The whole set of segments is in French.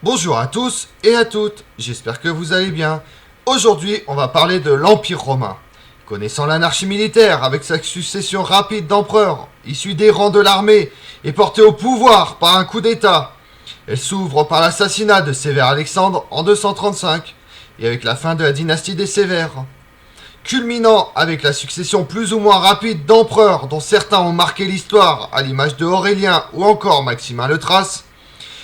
Bonjour à tous et à toutes, j'espère que vous allez bien. Aujourd'hui, on va parler de l'Empire romain. Connaissant l'anarchie militaire avec sa succession rapide d'empereurs, issus des rangs de l'armée et portés au pouvoir par un coup d'État, elle s'ouvre par l'assassinat de Sévère Alexandre en 235 et avec la fin de la dynastie des Sévères. Culminant avec la succession plus ou moins rapide d'empereurs dont certains ont marqué l'histoire, à l'image de Aurélien ou encore Maximin le Thrace,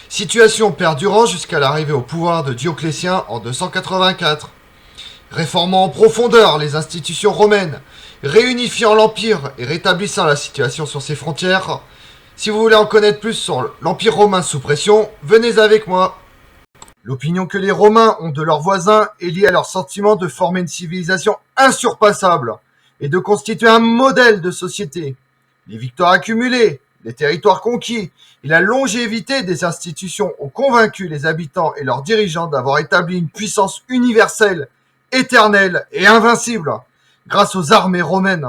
situation perdurant jusqu'à l'arrivée au pouvoir de Dioclétien en 284. Réformant en profondeur les institutions romaines, réunifiant l'Empire et rétablissant la situation sur ses frontières. Si vous voulez en connaître plus sur l'Empire romain sous pression, venez avec moi. L'opinion que les Romains ont de leurs voisins est liée à leur sentiment de former une civilisation insurpassable et de constituer un modèle de société. Les victoires accumulées, les territoires conquis et la longévité des institutions ont convaincu les habitants et leurs dirigeants d'avoir établi une puissance universelle, éternelle et invincible grâce aux armées romaines.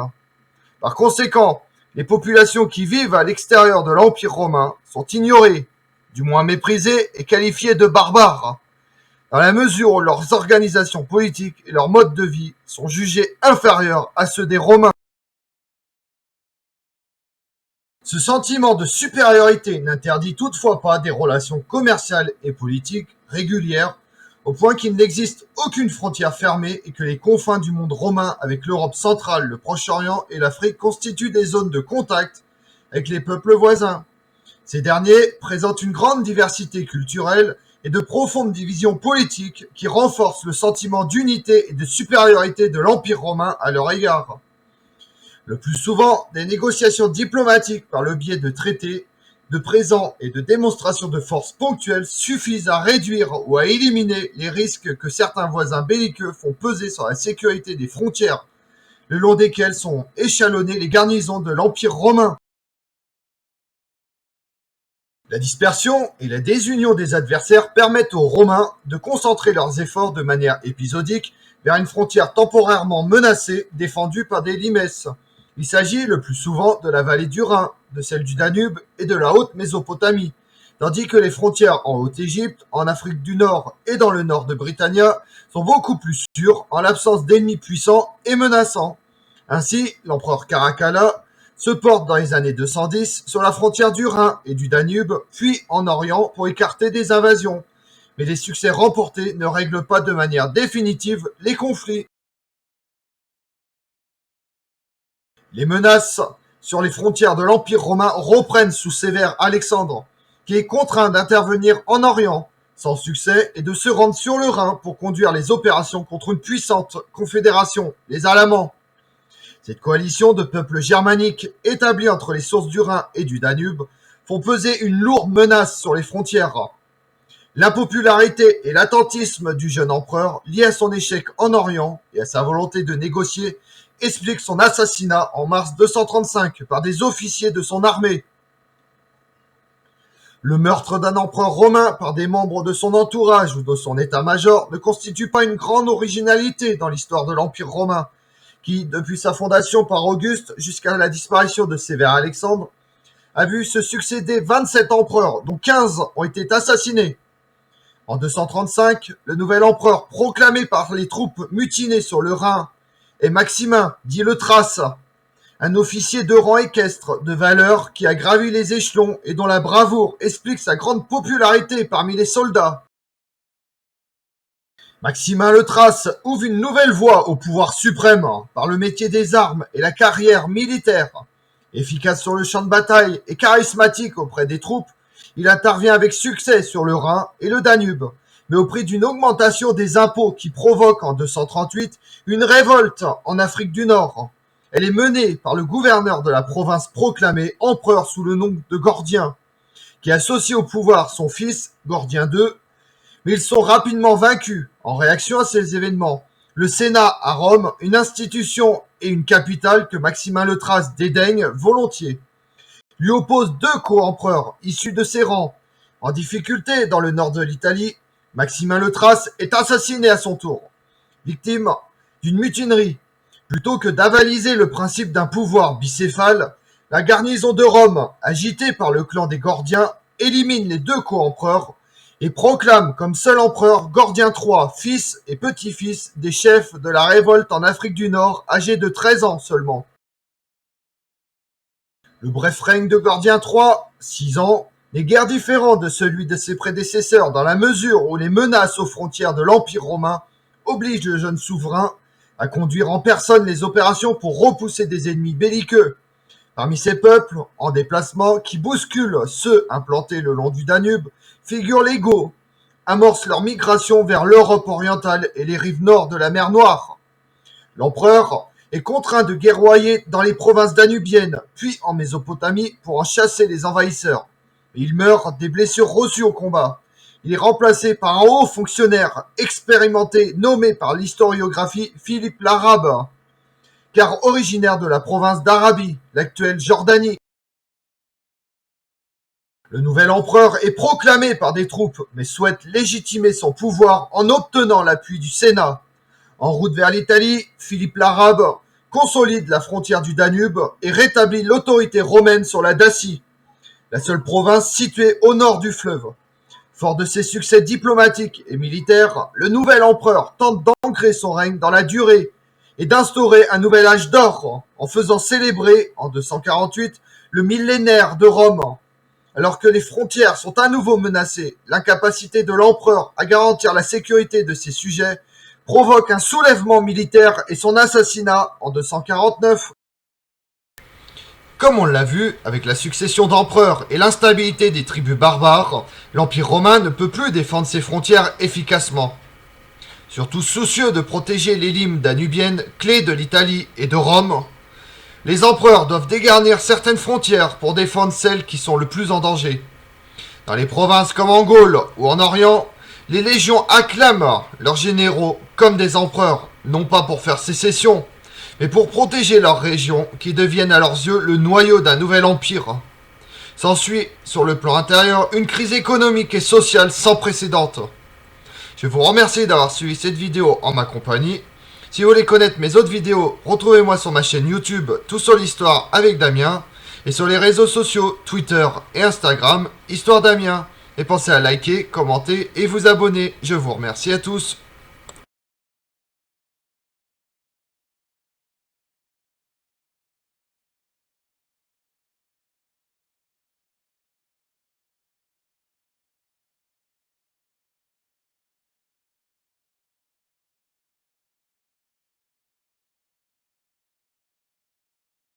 Par conséquent, les populations qui vivent à l'extérieur de l'Empire romain sont ignorées, du moins méprisées et qualifiées de barbares, dans la mesure où leurs organisations politiques et leurs modes de vie sont jugés inférieurs à ceux des Romains. Ce sentiment de supériorité n'interdit toutefois pas des relations commerciales et politiques régulières, au point qu'il n'existe aucune frontière fermée et que les confins du monde romain avec l'Europe centrale, le Proche-Orient et l'Afrique constituent des zones de contact avec les peuples voisins. Ces derniers présentent une grande diversité culturelle et de profondes divisions politiques qui renforcent le sentiment d'unité et de supériorité de l'Empire romain à leur égard. Le plus souvent, des négociations diplomatiques par le biais de traités, de présents et de démonstrations de force ponctuelles suffisent à réduire ou à éliminer les risques que certains voisins belliqueux font peser sur la sécurité des frontières, le long desquelles sont échelonnées les garnisons de l'Empire romain. La dispersion et la désunion des adversaires permettent aux Romains de concentrer leurs efforts de manière épisodique vers une frontière temporairement menacée, défendue par des limes. Il s'agit le plus souvent de la vallée du Rhin, de celle du Danube et de la haute Mésopotamie, tandis que les frontières en Haute-Égypte, en Afrique du Nord et dans le nord de Britannia sont beaucoup plus sûres en l'absence d'ennemis puissants et menaçants. Ainsi, l'empereur Caracalla se porte dans les années 210 sur la frontière du Rhin et du Danube, puis en Orient pour écarter des invasions. Mais les succès remportés ne règlent pas de manière définitive les conflits. Les menaces sur les frontières de l'Empire romain reprennent sous Sévère Alexandre, qui est contraint d'intervenir en Orient, sans succès, et de se rendre sur le Rhin pour conduire les opérations contre une puissante confédération, les Alamans. Cette coalition de peuples germaniques établis entre les sources du Rhin et du Danube font peser une lourde menace sur les frontières. L'impopularité et l'attentisme du jeune empereur, lié à son échec en Orient et à sa volonté de négocier, expliquent son assassinat en mars 235 par des officiers de son armée. Le meurtre d'un empereur romain par des membres de son entourage ou de son état-major ne constitue pas une grande originalité dans l'histoire de l'Empire romain, qui, depuis sa fondation par Auguste jusqu'à la disparition de Sévère Alexandre, a vu se succéder 27 empereurs, dont 15 ont été assassinés. En 235, le nouvel empereur proclamé par les troupes mutinées sur le Rhin est Maximin, dit le Thrace, un officier de rang équestre de valeur qui a gravi les échelons et dont la bravoure explique sa grande popularité parmi les soldats. Maximin le Thrace ouvre une nouvelle voie au pouvoir suprême par le métier des armes et la carrière militaire. Efficace sur le champ de bataille et charismatique auprès des troupes, il intervient avec succès sur le Rhin et le Danube, mais au prix d'une augmentation des impôts qui provoque en 238 une révolte en Afrique du Nord. Elle est menée par le gouverneur de la province proclamé empereur sous le nom de Gordien, qui associe au pouvoir son fils, Gordien II, mais ils sont rapidement vaincus. En réaction à ces événements, le Sénat à Rome, une institution et une capitale que Maximin le Thrace dédaigne volontiers, lui oppose deux co-empereurs issus de ses rangs. En difficulté dans le nord de l'Italie, Maximin le Thrace est assassiné à son tour, victime d'une mutinerie. Plutôt que d'avaliser le principe d'un pouvoir bicéphale, la garnison de Rome, agitée par le clan des Gordiens, élimine les deux co-empereurs et proclame comme seul empereur Gordien III, fils et petit-fils des chefs de la révolte en Afrique du Nord, âgé de 13 ans seulement. Le bref règne de Gordien III, 6 ans, n'est guère différent de celui de ses prédécesseurs dans la mesure où les menaces aux frontières de l'Empire romain obligent le jeune souverain à conduire en personne les opérations pour repousser des ennemis belliqueux. Parmi ces peuples en déplacement qui bousculent ceux implantés le long du Danube figurent les Goths, amorcent leur migration vers l'Europe orientale et les rives nord de la mer Noire. L'empereur est contraint de guerroyer dans les provinces danubiennes, puis en Mésopotamie pour en chasser les envahisseurs. Il meurt des blessures reçues au combat. Il est remplacé par un haut fonctionnaire expérimenté nommé par l'historiographie Philippe l'Arabe, car originaire de la province d'Arabie, l'actuelle Jordanie. Le nouvel empereur est proclamé par des troupes, mais souhaite légitimer son pouvoir en obtenant l'appui du Sénat. En route vers l'Italie, Philippe l'Arabe consolide la frontière du Danube et rétablit l'autorité romaine sur la Dacie, la seule province située au nord du fleuve. Fort de ses succès diplomatiques et militaires, le nouvel empereur tente d'ancrer son règne dans la durée et d'instaurer un nouvel âge d'or en faisant célébrer, en 248, le millénaire de Rome. Alors que les frontières sont à nouveau menacées, l'incapacité de l'empereur à garantir la sécurité de ses sujets provoque un soulèvement militaire et son assassinat en 249. Comme on l'a vu, avec la succession d'empereurs et l'instabilité des tribus barbares, l'Empire romain ne peut plus défendre ses frontières efficacement. Surtout soucieux de protéger les limes danubiennes, clés de l'Italie et de Rome, les empereurs doivent dégarnir certaines frontières pour défendre celles qui sont le plus en danger. Dans les provinces comme en Gaule ou en Orient, les légions acclament leurs généraux comme des empereurs, non pas pour faire sécession, mais pour protéger leurs régions qui deviennent à leurs yeux le noyau d'un nouvel empire. S'ensuit, sur le plan intérieur, une crise économique et sociale sans précédent. Je vous remercie d'avoir suivi cette vidéo en ma compagnie. Si vous voulez connaître mes autres vidéos, retrouvez-moi sur ma chaîne YouTube Tout sur l'Histoire avec Damien et sur les réseaux sociaux Twitter et Instagram Histoire Damien. Et pensez à liker, commenter et vous abonner. Je vous remercie à tous.